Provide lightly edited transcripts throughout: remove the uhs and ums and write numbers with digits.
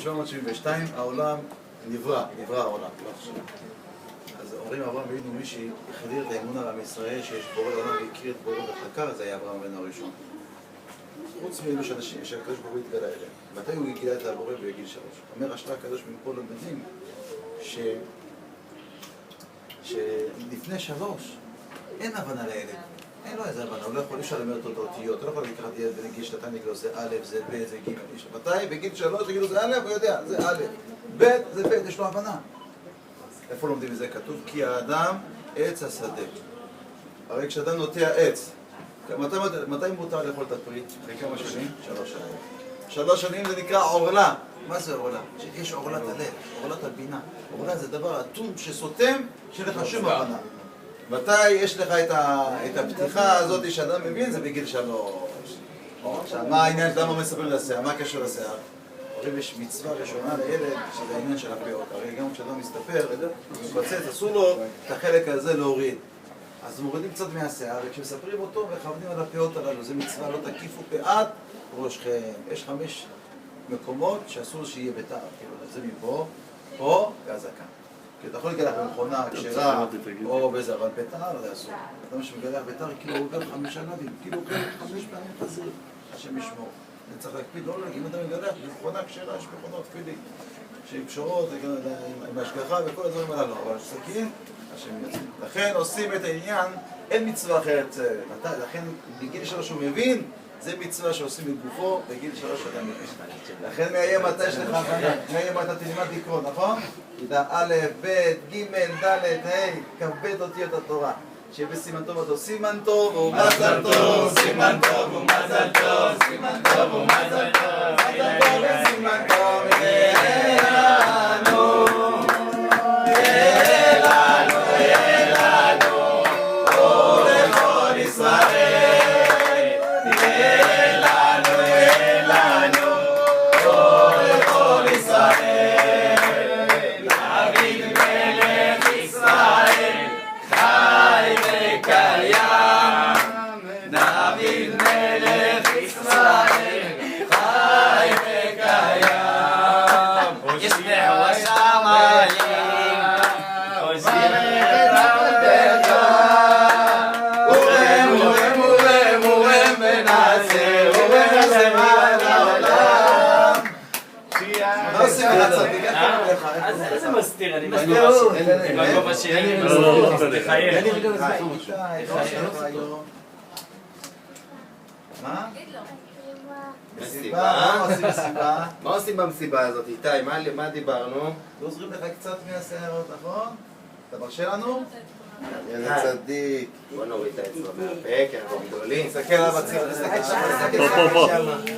ב-1772 העולם נברא העולם. אז אומרים אברהם אבינו, מי שהחדיר את האמונה לעם ישראל שיש בורא לעולם והכיר את בורא וחקר, זה היה אברהם אבינו הראשון. חוץ מאלו שאנשים שהקדוש ברוך הוא התגלה אליהם. מתי הוא הגיע את הבורא בגיל 3? אומר השטר הקדוש מפה למדים שלפני 3 אין הבנה לילד. אין לו איזה הבנה, הוא לא יכול לשלם אותו את האותיות, הוא לא יכול לקראת ילד בגיל 2 נגיד לו זה א', זה ב', זה ג', מתי? בגיל 3 יגידו זה א', הוא יודע, זה א', ב', זה ב', יש לו הבנה. איפה לומדים את זה? כתוב כי האדם עץ השדה. הרי כשאדם נוטע עץ, מתי מותר לאכול את הפרי? אחרי כמה שנים? 3 שנים. 3 שנים זה נקרא עורלה. מה זה עורלה? שיש עורלת הלב, עורלת הבינה. עורלה זה דבר אטום שסותם שלך שום הבנה. מתי יש לך את הפתיחה הזאת שאדם מבין? זה בגיל 3. עכשיו, מה העניין? למה מספרים לשיער? מה הקשר לשיער? הרי יש מצווה ראשונה לילד, שזה העניין של הפאות. הרי גם כשאדם מסתפר, הוא מתפצץ, אסור לו את החלק הזה להוריד. אז מורידים קצת מהשיער, וכשמספרים אותו, מכוונים על הפאות הללו. זה מצווה, לא תקיפו פאת ראשכם. יש 5 מקומות שאסור שיהיה בתר. זה מפה, פה והזקן. כי אתה יכול לגלח במכונה כשרה או באיזה, אבל בתר זה אסור. אדם שמגלח בתר, כאילו הוא עובר 5 נבים, כאילו הוא גלח 5 פעמים חזיר. השם ישמור. אני צריך להקפיד, לא להגיד, אם אתה מגלח, במכונה כשרה, יש מכונות תפילי, שהיא פשורות, עם השגחה וכל הדברים הללו, אבל סכין, השם יצא. לכן עושים את העניין, אין מצווה אחרת. לכן בגיל 3 הוא מבין, זה מצווה שעושים בגופו, בגיל 3 אדם מבין. לכן מאיים אתה יש לך הבנה, מאיים אתה תלמד לקרוא, נכון? תדע א', ב', ג', ד', ה', כבד אותיות התורה. שיהיה בסימן טוב אותו, סימן טוב ומזל טוב, סימן טוב ומזל טוב, סימן טוב ומזל טוב, מזל טוב וסימן טוב, יהיה לנו, יהיה לנו, יהיה לנו, ולכל ישראל, יהיה לנו, יהיה לנו, ולכל ישראל, דוד מלך ישראל, חי וקיים, דוד מלך ישראל, חי וקיים, ישמעו השמיים, עוזבים את עבדיך, ורם ונעשה, ונעשה מעל העולם. מה עושים מהצדיק? איזה מסתיר? אני מסתיר בגובה שלי, תחייב. מה? מסיבה? מה עושים במסיבה הזאת, איתי? מה דיברנו? גוזרים לך קצת מהשערות, נכון? אתה מרשה לנו? איזה צדיק. בוא נוריד את האצבע מהפה, כי אנחנו גדולים. תסתכל עליו בציר, תסתכל שם,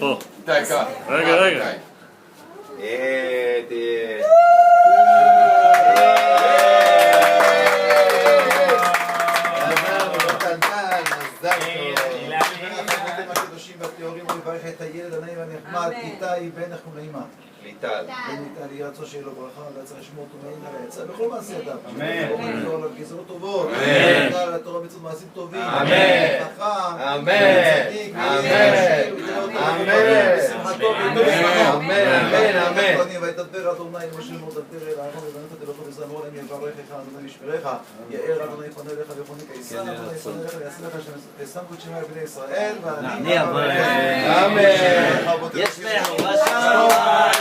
פה. איתי, קח. רגע. תהיה. לברך את הילד הנעים והנחמד, איתי בן איך קוראים לאמא? ליטל. בן ליטל, יהיה רצון שיהיה לו ברכה, ולצריך לשמור אותו מעין על העצה, בכל מעשי אדם. אמן. על גזרות טובות. אמן. על התורה מצוות מעשים טובים. אמן. חכם. אמן. צדיק. אמן. אמן. וידבר אדוני למשה לאמור דבר אל אהרון ובנות תלכו וזמור להם יברכך אדוני ישמרך יאר אדוני יפנה אליך ויחונק עיסה אדוני יפנה אליך ויעשה לך ושמחו את שמי על בני ישראל ואני אמן. ישמעו בשמיים,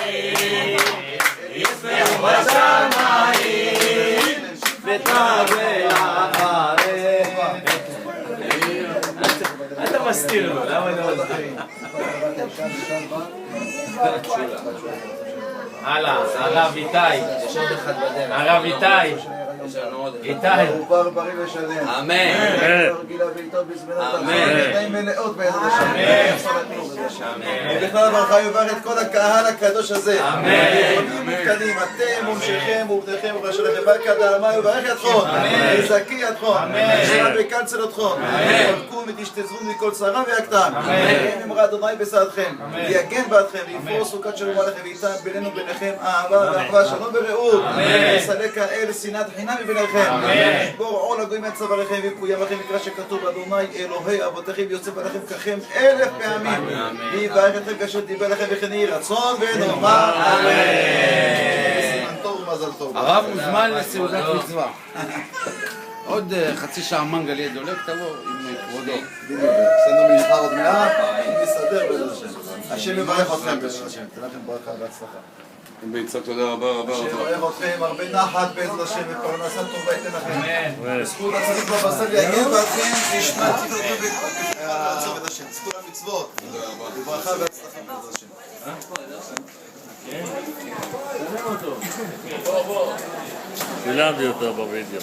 ישמעו בשמיים, ותעלה אחריהם. אתה מסתיר לו, למה לא מסתיר? הלאה, הרב איתי. יש עוד אחד בדרך. הרב איתי. איתי. עובר בריא ושלם. אמן. רגילה ואיתו בזמנות. אמן. ידיים מלאות בעזרת השם. ובכלל ברכה יברך את כל הקהל הקדוש הזה. אמן. קטנים, אתם ומשכם ובתיכם ובשלכם ברכת העלמה יברך ידכם. יזכי ידכם. ישרה וקנצל אתכם. חלקו ותשתזרו מכל צרה ויקטן. יהיה ממרא אדוני בסעדכם. יגן בעדכם ויפרוס סוכת שלום עליכם וייתן בינינו וביניכם אהבה ואחווה שלום ורעות. ויסלק האל שנאת חינם מביניכם. ישבור עול הגויים את צוואריכם ויקוים לכם מקרא שכתוב אדוני אלוהי אבותיכם יוצא עליכם ככם 1000 פעמים. ויברך אתכם כאשר דיבר לכם וכן יהי רצון ונאמר אמן. טוב. הרב מוזמן לסעודת מצווה. עוד חצי שעה מנגל יהיה דולק, תבוא עם כבודו. בדיוק, עשינו מנחה עוד מעט, נסתדר בעזרת השם. השם יברך אתכם בעזרת השם, תודה לכם ברכה והצלחה. ביצה, תודה רבה רבה השם רבה. יברך אתכם, הרבה נחת בעזרת השם ופרנסה טובה ייתן לכם. אמן. זכות הצדיק בבשר יגן בעדכם, שישמע תפילתו ויעצור את השם. זכות המצוות. וברכה והצלחה בעזרת השם. צילמתי אותו בווידאו.